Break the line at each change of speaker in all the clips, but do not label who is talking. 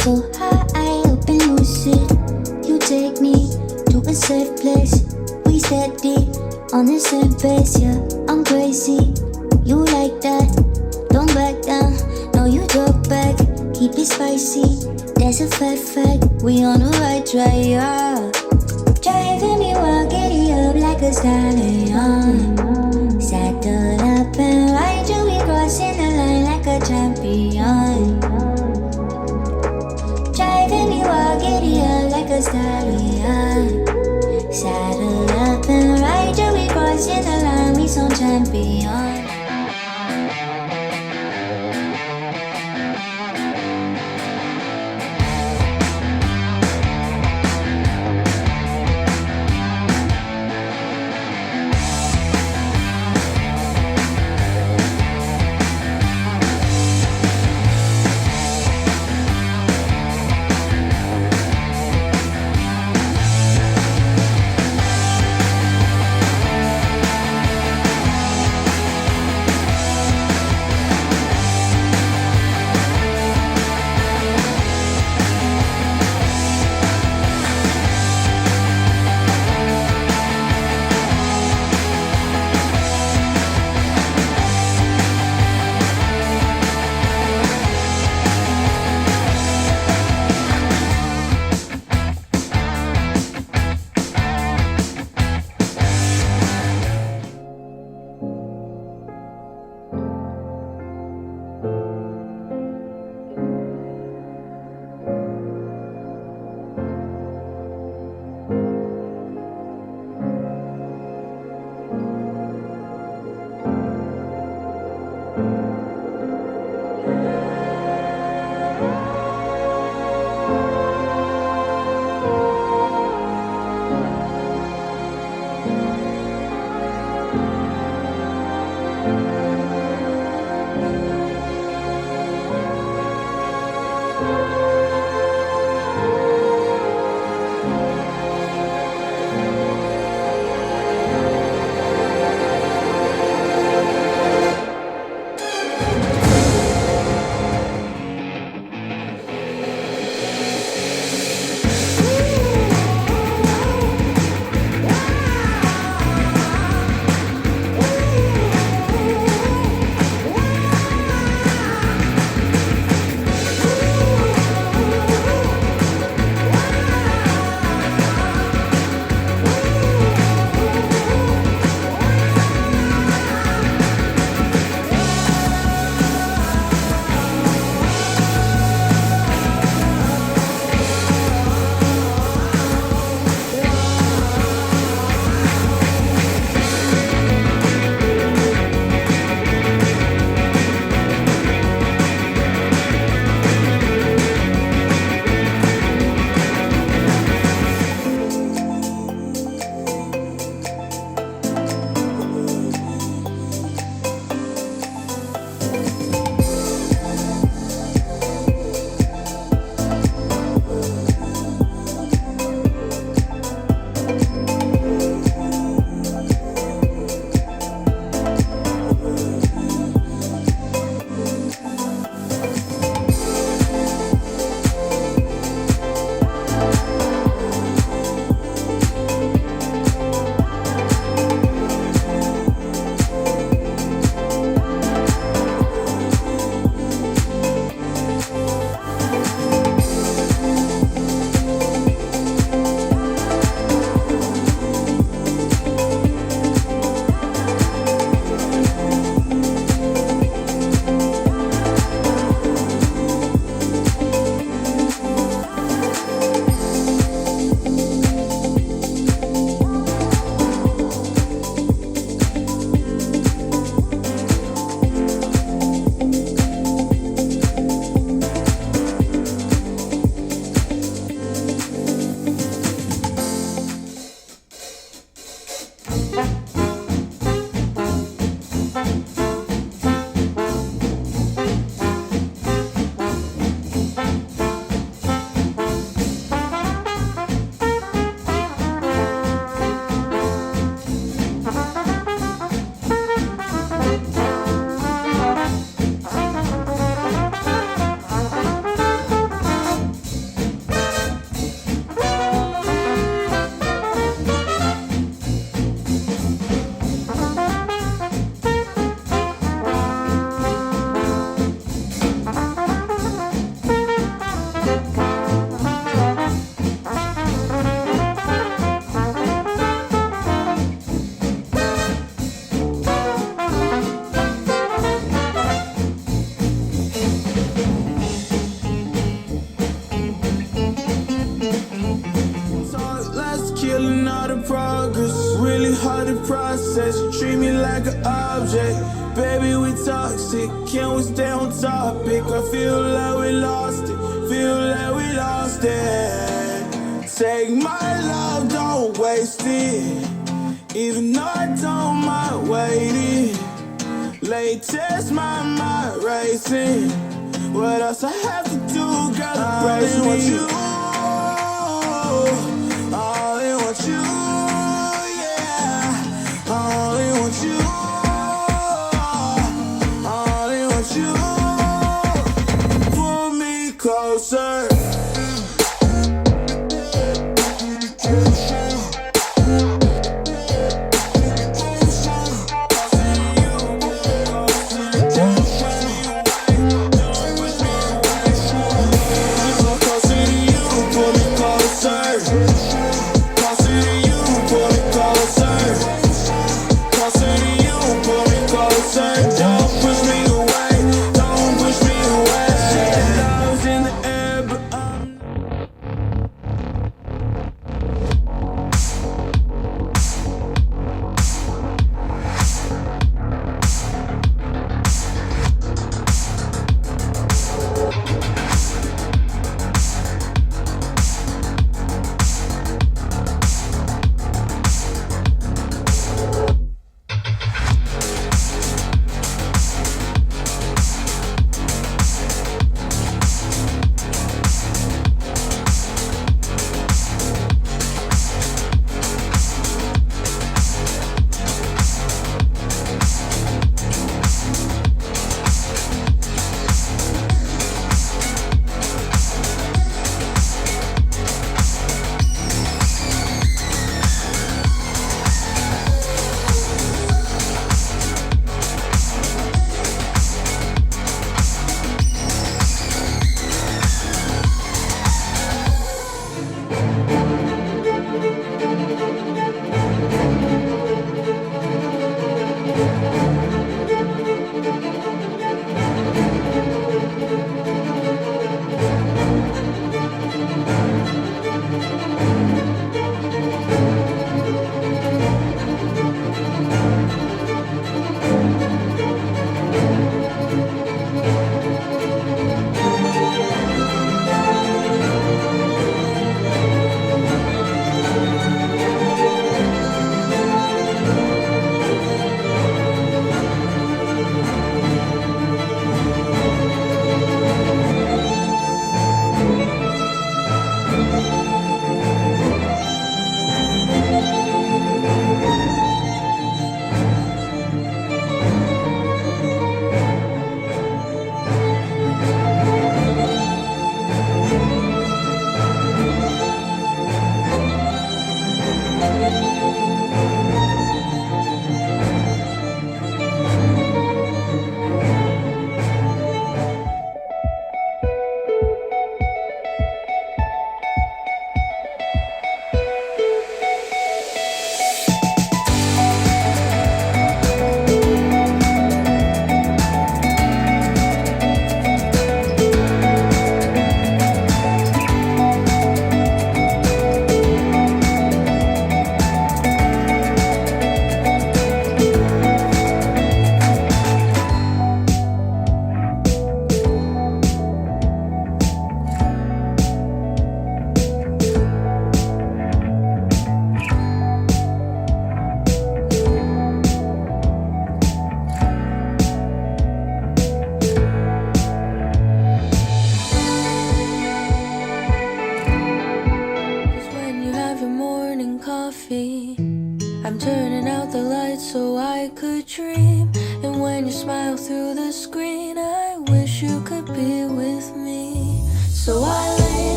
so high up and lucid. You take me to a safe place. We steady on the same pace, yeah. I'm crazy, you like that. Don't back down, no you drop back. Keep it spicy, that's a fact. We on the right track, yeah. Driving me wild, giddy up like a stallion. Saddle up and ride you, we crossing the line like a champion. Driving me wild, giddy up like a stallion. Saddle up and ride you, we crossing the line, we some champion.
says you treat me like an object. Baby, we toxic, can we stay on topic? I feel like we lost it, feel like we lost it. Take my love, don't waste it, even though I don't mind waiting. Latest, my mind racing. What else I have to do, girl, to praise me? I only want you, yeah. I only want you, I only want you. Pull me closer.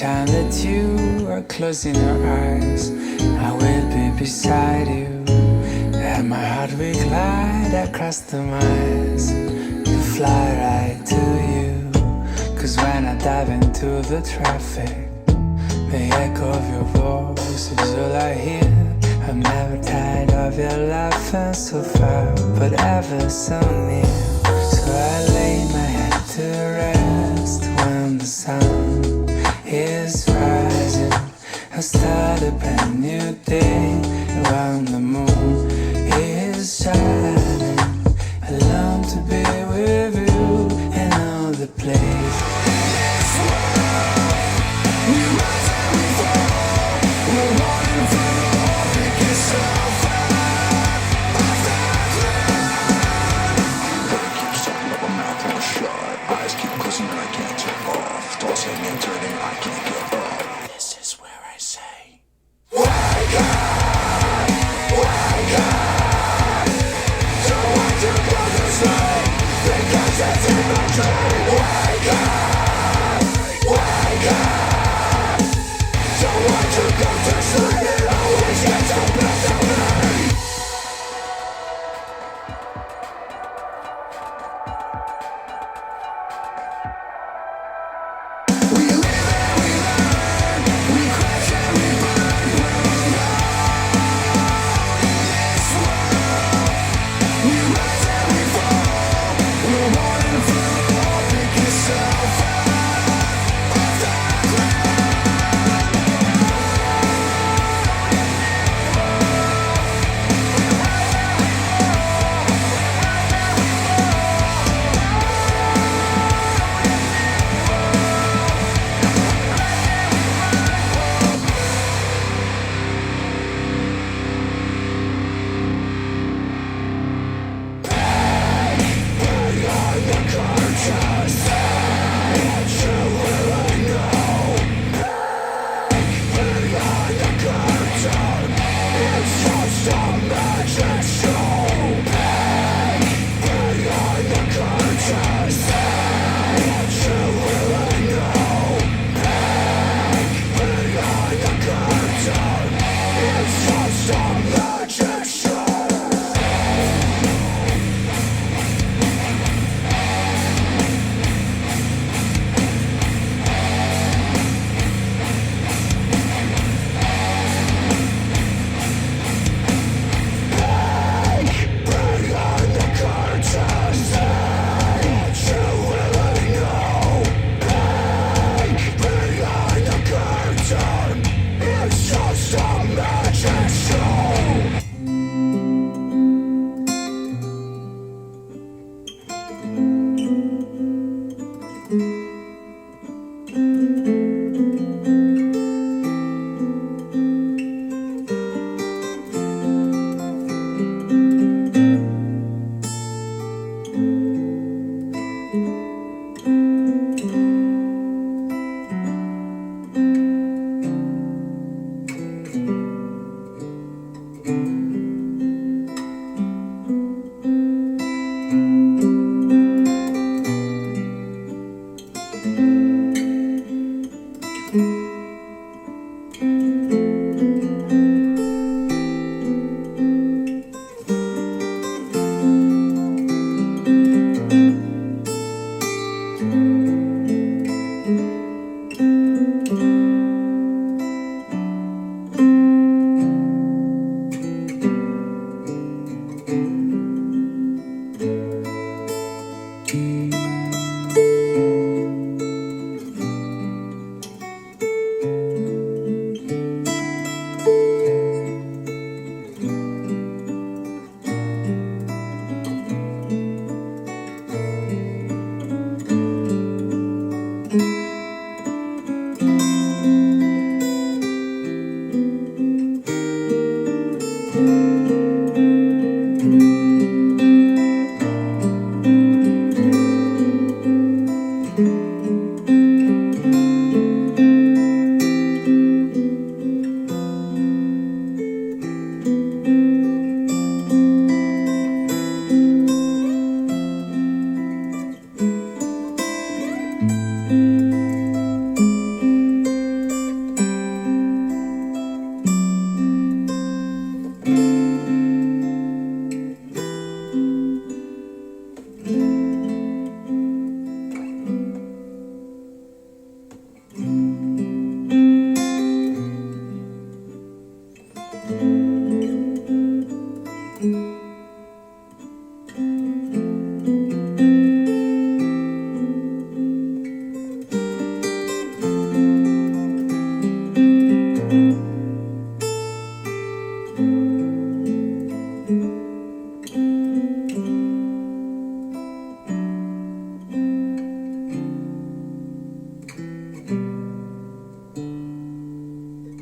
time that you are closing your eyes, I will be beside you, and my heart will glide across the miles to fly right to you. Cause when I dive into the traffic, the echo of your voice is all I hear. I'm never tired of your laughing so far, but ever so near. So I lay my head to rest when the sun is rising. I start a brand new day around the moon is shining. I long to be with you and all the place. We rise and we fall. We're running from the whole biggest Sopher. Head keeps talking but my mouth won't shut. Eyes keep closing and I can't turn off. Tossing and turning, I can't get up. This is where I say, wake up, wake up.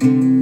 you.